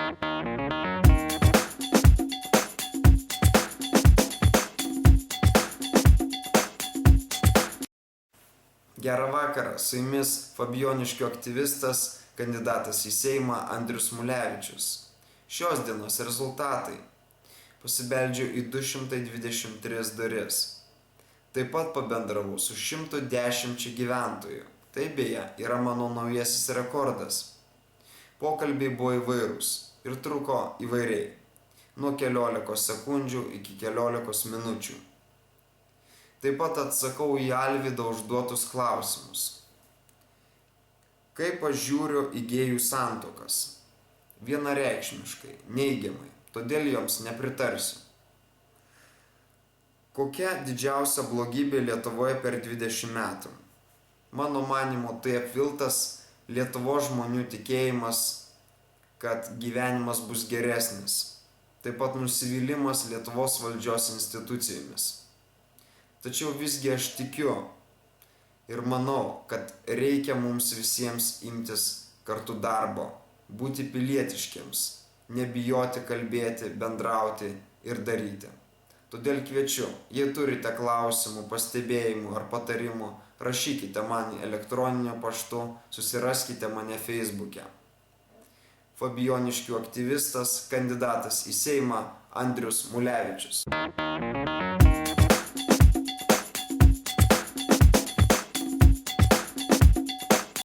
Gerą vakarą, su jumis Fabijoniškių aktyvistas, kandidatas į Seimą Andrius Mulevičius. Šios dienos rezultatai. Pasibeldžiau į 223 duris. Taip pat pabendravau su 110 gyventojų. Tai beje yra mano naujasis rekordas. Pokalbiai buvo įvairūs ir truko įvairiai. Nuo 15 sekundžių iki 15 minučių. Taip pat atsakau į Alvydo užduotus klausimus. Kaip aš žiūriu į gėjų santuokas? Vienareikšmiškai, neigiamai, todėl joms nepritarsiu. Kokia didžiausia blogybė Lietuvoje per 20 metų? Mano manymu, tai apviltas Lietuvos žmonių tikėjimas, kad gyvenimas bus geresnis. Taip pat nusivylimas Lietuvos valdžios institucijomis. Tačiau visgi aš tikiu ir manau, kad reikia mums visiems imtis kartu darbo, būti pilietiškiams, nebijoti kalbėti, bendrauti ir daryti. Todėl kviečiu, jei turite klausimų, pastebėjimų ar patarimų, rašykite man elektroniniu paštu, susiraskite mane Facebook'e. Fabijoniškių aktyvistas, kandidatas į Seimą Andrius Mulevičius.